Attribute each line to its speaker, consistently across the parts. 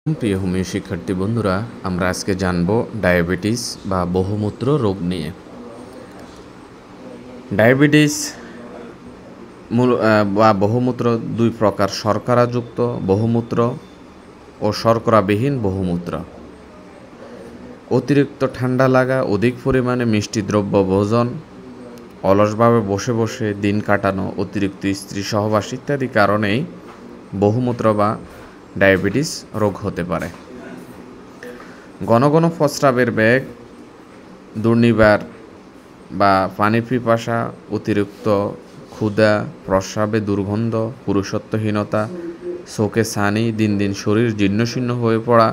Speaker 1: প্রিয় হোমিও শিক্ষার্থী বন্ধুরা, আমরা আজকে জানব ডায়াবেটিস বা বহুমূত্র রোগ নিয়ে। ডায়াবেটিস বা বহুমূত্র দুই প্রকার: শর্করাযুক্ত বহুমূত্র ও শর্করাবিহীন বহুমূত্র। অতিরিক্ত ঠান্ডা লাগা, অধিক পরিমাণে মিষ্টি দ্রব্য ভোজন, অলসভাবে বসে বসে দিন কাটানো, অতিরিক্ত স্ত্রী সহবাস ইত্যাদি কারণেই বহুমূত্র বা ডায়াবেটিস রোগ হতে পারে। ঘন ঘন প্রস্রাবের বেগ, দুর্নিবার বা পানির পিপাসা, অতিরিক্ত ক্ষুধা, প্রস্রাবে দুর্গন্ধ, পুরুষত্বহীনতা, চোখে ছানি, দিন দিন শরীর জীর্ণশীর্ণ হয়ে পড়া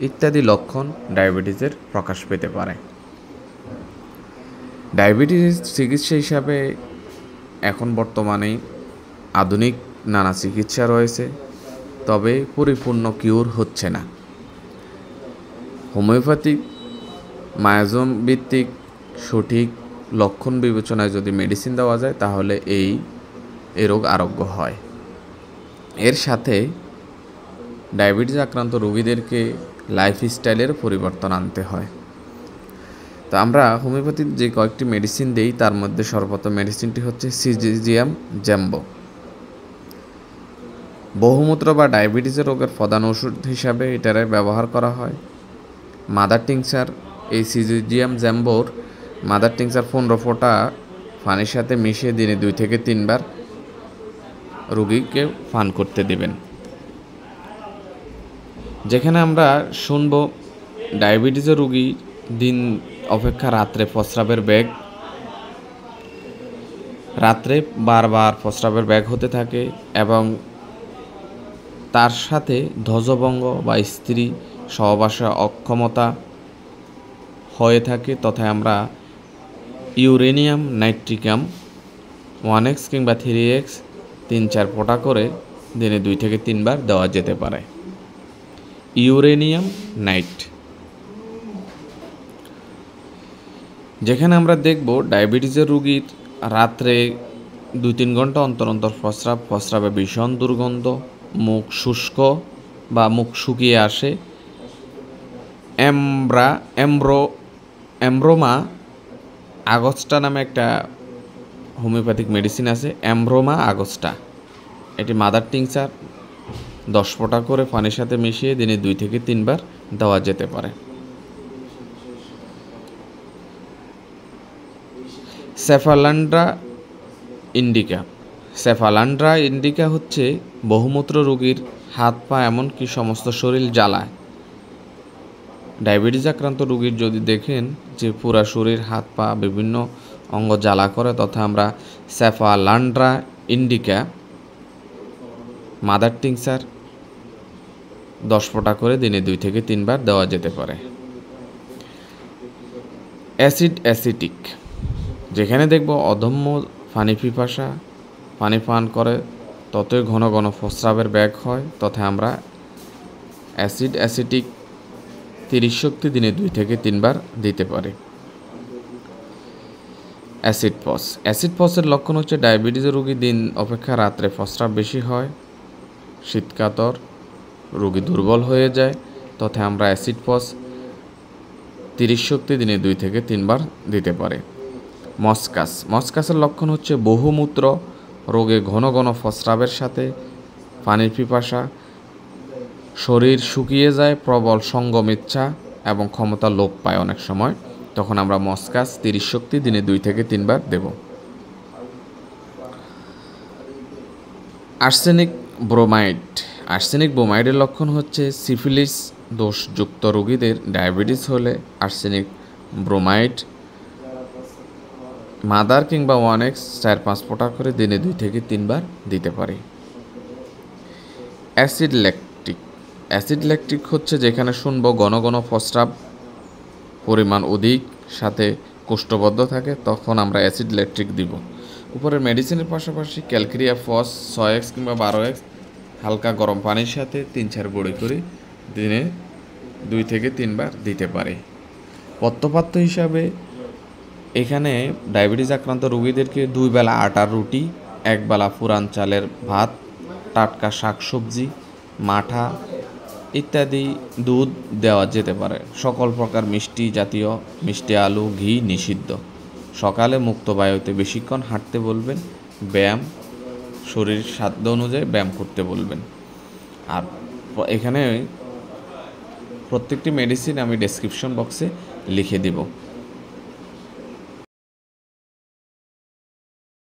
Speaker 1: ইত্যাদি লক্ষণ ডায়াবেটিসের প্রকাশ পেতে পারে। ডায়াবেটিস চিকিৎসা হিসাবে এখন বর্তমানে আধুনিক নানা চিকিৎসা রয়েছে, তবে পরিপূর্ণ কিউর হচ্ছে না। হোমিওপ্যাথিক মায়াজম ভিত্তিক সঠিক লক্ষণ বিবেচনায় যদি মেডিসিন দেওয়া যায় তাহলে এই রোগ আরোগ্য হয়। এর সাথে ডায়াবেটিস আক্রান্ত রোগীদেরকে লাইফস্টাইলের পরিবর্তন আনতে হয়। তো আমরা হোমিওপ্যাথির যে কয়েকটি মেডিসিন দেই তার মধ্যে সর্বপ্রথম মেডিসিনটি হচ্ছে সিজিজিয়াম জ্যাম্বো। বহুমূত্র বা ডায়াবেটিসের রোগের প্রধান ওষুধ হিসাবে এটারে ব্যবহার করা হয়। মাদার টিংচার, এই সিজিজিয়াম জ্যাম্বোর মাদার টিংচার 15 ফোঁটা পানির সাথে মিশিয়ে দিনে 2 থেকে 3 বার রোগীকে পান করতে দেবেন। যেখানে আমরা শুনব ডায়াবেটিসের রোগী দিন অপেক্ষা রাত্রে প্রস্রাবের বেগ, রাত্রে বারবার প্রস্রাবের বেগ হতে থাকে এবং তার সাথে ধ্বজভঙ্গ বা স্ত্রী সহবাসে অক্ষমতা হয়ে থাকে, তথা আমরা ইউরেনিয়াম নাইট্রিকাম 1x কিংবা 3x 3-4 ফোঁটা করে দিনে 2 থেকে 3 বার দেওয়া যেতে পারে। Uranium night. যেখানে আমরা দেখব ডায়াবেটিসের রোগীর রাত্রে 2-3 ঘন্টা অন্তর অন্তর প্রস্রাবে ভীষণ দুর্গন্ধ, মুখ শুষ্ক বা মুখ শুকিয়ে আসে, অ্যাম্ব্রোমা আগস্টা নামে একটা হোমিওপ্যাথিক মেডিসিন আছে, অ্যাম্ব্রোমা আগস্টা। এটি মাদার টিংচার 10 ফোঁটা করে পানির সাথে মিশিয়ে দিনে 2 থেকে 3 বার দেওয়া যেতে পারে। সেফালান্ড্রা ইন্ডিকা। সেফালান্ড্রা ইন্ডিকা হচ্ছে বহুমূত্র রোগীর হাত পা এমনকি সমস্ত শরীর জ্বালায়। ডায়াবেটিস আক্রান্ত রোগীর যদি দেখেন যে পুরা শরীর হাত পা বিভিন্ন অঙ্গ জ্বালা করে, তথা আমরা সেফালান্ড্রা ইন্ডিকা মাদার টিংচার 10 ফোঁটা করে দিনে 2 থেকে 3 বার দেওয়া যেতে পারে। অ্যাসিটিক। যেখানে দেখব অদম্য পানি পিপাসা, পানি পান করে ততই ঘন ঘন প্রস্রাবের বেগ হয়, তথা আমরা অ্যাসিটিক 30 শক্তি দিনে 2 থেকে 3 বার দিতে পারি। অ্যাসিড পসের লক্ষণ হচ্ছে ডায়াবেটিসের রোগী দিন অপেক্ষা রাত্রে প্রস্রাব বেশি হয়, শীতকাতর, রোগী দুর্বল হয়ে যায়, তথা আমরা অ্যাসিড পস 30 শক্তি দিনে 2 থেকে 3 বার দিতে পারে। মস্কাসের লক্ষণ হচ্ছে বহুমূত্র রোগে ঘন ঘন প্রস্রাবের সাথে পানির পিপাসা, শরীর শুকিয়ে যায়, প্রবল সঙ্গম ইচ্ছা এবং ক্ষমতা লোপ পায় অনেক সময়, তখন আমরা মস্কাস 30 শক্তি দিনে 2 থেকে 3 বার দেব। আর্সেনিক ব্রোমাইডের লক্ষণ হচ্ছে সিফিলিস দোষযুক্ত রোগীদের ডায়াবেটিস হলে আর্সেনিক ব্রোমাইড মাদার কিংবা 1x 4-5 ফোঁটা করে দিনে 2 থেকে 3 বার দিতে পারি। অ্যাসিড ল্যাকটিক হচ্ছে যেখানে শুনব ঘন ঘন প্রস্রাব পরিমাণ অধিক সাথে কোষ্ঠবদ্ধ থাকে, তখন আমরা অ্যাসিড ল্যাকটিক দিব। উপরের মেডিসিনের পাশাপাশি ক্যালকেরিয়া ফস 6x কিংবা 12x হালকা গরম পানির সাথে 3-4 বড়ি করে দিনে 2 থেকে 3 বার দিতে পারে। পথ্যপাত্য হিসাবে এখানে ডায়াবেটিস আক্রান্ত রোগীদেরকে 2 বেলা আটার রুটি, 1 বেলা পুরান চালের ভাত, টাটকা শাকসবজি, মাঠা ইত্যাদি দুধ দেওয়া যেতে পারে। সকল প্রকার মিষ্টি জাতীয়, মিষ্টি আলু, ঘি নিষিদ্ধ। সকালে মুক্ত বায়ুতে বেশিক্ষণ হাঁটতে বলবেন। ব্যায়াম, শরীর সাধ্য অনুযায়ী ব্যায়াম করতে বলবেন। আর এখানে প্রত্যেকটি মেডিসিন আমি ডেসক্রিপশন বক্সে লিখে দিব।